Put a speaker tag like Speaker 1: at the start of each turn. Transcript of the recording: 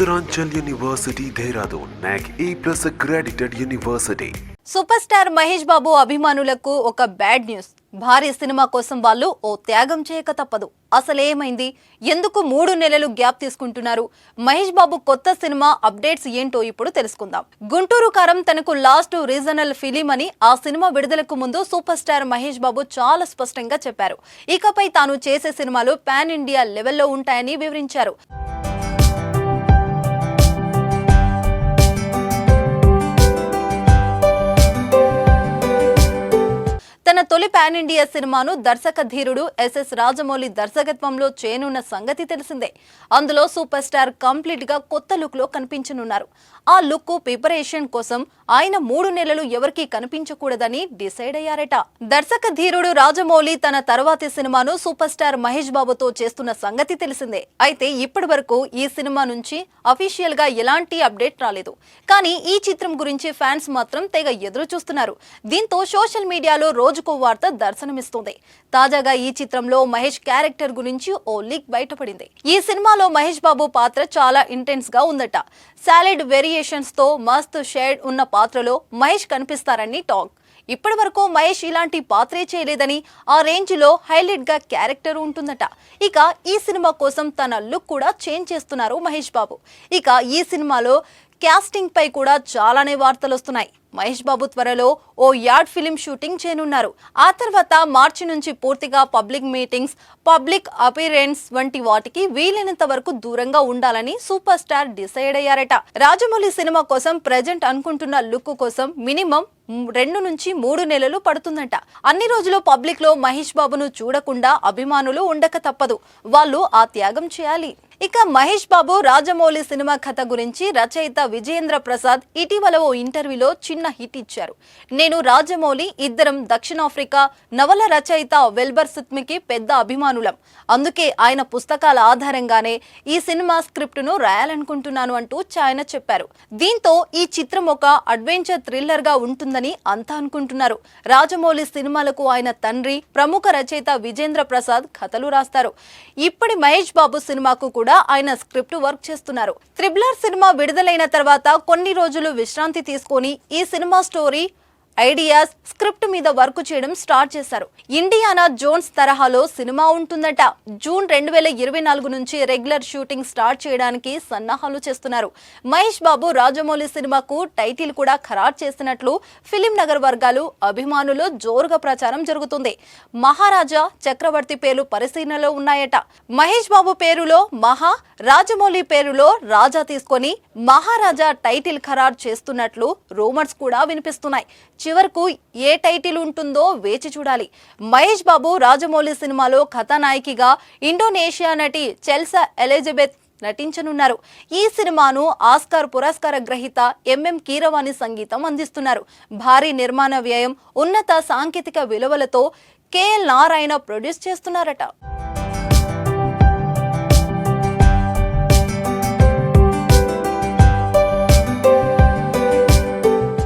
Speaker 1: Uttaranchal University, Dehradun, NAC A+ accredited university.
Speaker 2: Super star Mahesh Babu అభిమానులకు ఒక bad news. భారీ cinema కోసం వాళ్ళు ఓ త్యాగం చేయక తప్పదు. అసలేమైంది? ఎందుకు 3 నెలలు గ్యాప్ తీసుకుంటున్నారు? మహేష్ బాబు కొత్త సినిమా అప్డేట్స్ ఏంటో ఇప్పుడు తెలుసుకుందాం. గుంటూరు కారం తనకు లాస్ట్ రీజనల్ ఫిలిం అని ఆ సినిమా విడుదలకు ముందు సూపర్ స్టార్ మహేష్ బాబు చాలా స్పష్టంగా చెప్పారు. ఇకపై తాను చేసే సినిమాలు పాన్ ఇండియా లెవెల్లో ఉంటాయని వివరించారు. తన తొలి పాన్ ఇండియా సినిమాను దర్శక ధీరుడు ఎస్ఎస్ రాజమౌళి దర్శకత్వంలో చేయనున్న సంగతి తెలిసిందే. అందులో సూపర్ స్టార్ కంప్లీట్ గా కొత్త లుక్ లో కనిపించనున్నారు. ఆ లుక్ ప్రిపరేషన్ కోసం ఆయన 3 నెలలు ఎవరికీ కనిపించకూడదని డిసైడ్ అయ్యారట. దర్శక ధీరుడు రాజమౌళి తన తర్వాతి సినిమాను సూపర్ స్టార్ మహేష్ బాబుతో చేస్తున్న సంగతి తెలిసిందే. అయితే ఇప్పటి వరకు ఈ సినిమా నుంచి అఫీషియల్ గా ఎలాంటి అప్డేట్ రాలేదు. కానీ ఈ చిత్రం గురించి ఫ్యాన్స్ మాత్రం తెగ ఎదురు చూస్తున్నారు. దీంతో సోషల్ మీడియాలో రోజుకో వార్త దర్శనమిస్తుంది. తాజాగా ఈ చిత్రంలో మహేష్ క్యారెక్టర్ గురించి ఓ లీక్ బయటపడింది. ఈ సినిమాలో మహేష్ బాబు పాత్ర చాలా ఇంటెన్స్ గా ఉందట. సాలిడ్ వేరియేషన్స్ తో మస్త్ షేడ్ ఉన్న పాత్రలో మహేష్ కనిపిస్తారని టాక్. ఇప్పటి వరకు మహేష్ ఇలాంటి పాత్రే చేయలేదని, ఆ రేంజ్ లో హైలైట్ గా క్యారెక్టర్ ఉంటుందట. ఇక ఈ సినిమా కోసం తన లుక్ కూడా చేంజ్ చేస్తున్నారు మహేష్ బాబు. ఇక ఈ సినిమాలో కాస్టింగ్ పై కూడా చాలానే వార్తలు వస్తున్నాయి. మహేష్ బాబు త్వరలో ఓ యాడ్ ఫిలిం షూటింగ్ చేయనున్నారు. ఆ తర్వాత మార్చి నుంచి పూర్తిగా పబ్లిక్ మీటింగ్స్, పబ్లిక్ అపీరెన్స్ వంటి వాటికి వీలైనంత వరకు దూరంగా ఉండాలని సూపర్ స్టార్ డిసైడ్ అయ్యారట. రాజమౌళి సినిమా కోసం ప్రెజెంట్ అనుకుంటున్న లుక్ కోసం మినిమం 2 నుంచి 3 నెలలు పడుతుందంట. అన్ని రోజులు పబ్లిక్ లో మహేష్ బాబును చూడకుండా అభిమానులు ఉండక తప్పదు. వాళ్ళు ఆ త్యాగం చేయాలి. ఇక మహేష్ బాబు రాజమౌళి సినిమా కథ గురించి రచయిత విజయేంద్ర ప్రసాద్ ఇటీవల ఓ ఇంటర్వ్యూలో చిన్న హిట్ ఇచ్చారు. నేను రాజమౌళి ఇద్దరం దక్షిణాఫ్రికా నవల రచయిత వెల్బర్ సిత్మికి పెద్ద అభిమానులం. అందుకే ఆయన పుస్తకాల ఆధారంగానే ఈ సినిమా స్క్రిప్ట్ ను రాయాలనుకుంటున్నాను అంటూ ఆయన చెప్పారు. దీంతో ఈ చిత్రం ఒక అడ్వెంచర్ థ్రిల్లర్ గా ఉంటుందని అంతా అనుకుంటున్నారు. రాజమౌళి సినిమాలకు ఆయన తండ్రి ప్రముఖ రచయిత విజేంద్ర ప్రసాద్ కథలు రాస్తారు. ఇప్పటి మహేష్ బాబు సినిమాకు కూడా ఆయన స్క్రిప్ట్ వర్క్ చేస్తున్నారు. త్రిబులర్ సినిమా విడుదలైన తర్వాత కొన్ని రోజులు విశ్రాంతి తీసుకొని ఈ సినిమా స్టోరీ ఐడియాస్ స్క్రిప్ట్ మీద వర్క్ చేయడం స్టార్ట్ చేశారు. ఇండియానా జోన్స్ తరహాలో సినిమా ఉంటుందట. జూన్ 2024 నుంచి రెగ్యులర్ షూటింగ్ స్టార్ట్ చేయడానికి సన్నాహాలు చేస్తున్నారు. మహేష్ బాబు రాజమౌళి సినిమాకు టైటిల్ కూడా ఖరారు చేసినట్లు ఫిలిం నగర్ వర్గాలు అభిమానులు జోరుగా ప్రచారం జరుగుతుంది. మహారాజా, చక్రవర్తి పేర్లు పరిశీలనలో ఉన్నాయట. మహేష్ బాబు పేరులో మహా, రాజమౌళి పేరులో రాజా తీసుకొని మహారాజా టైటిల్ ఖరారు చేస్తున్నట్లు రూమర్స్ కూడా వినిపిస్తున్నాయి. చివరకు ఏ టైటిల్ ఉంటుందో వేచి చూడాలి. మహేష్ బాబు రాజమౌళి సినిమాలో కథానాయికగా ఇండోనేషియా నటి చెల్సా ఎలిజబెత్ నటించనున్నారు. ఈ సినిమాను ఆస్కార్ పురస్కార గ్రహీత ఎంఎం కీరవాణి సంగీతం అందిస్తున్నారు. భారీ నిర్మాణ వ్యయం, ఉన్నత సాంకేతిక విలువలతో కేఎల్ నారాయణ ప్రొడ్యూస్ చేస్తున్నారట.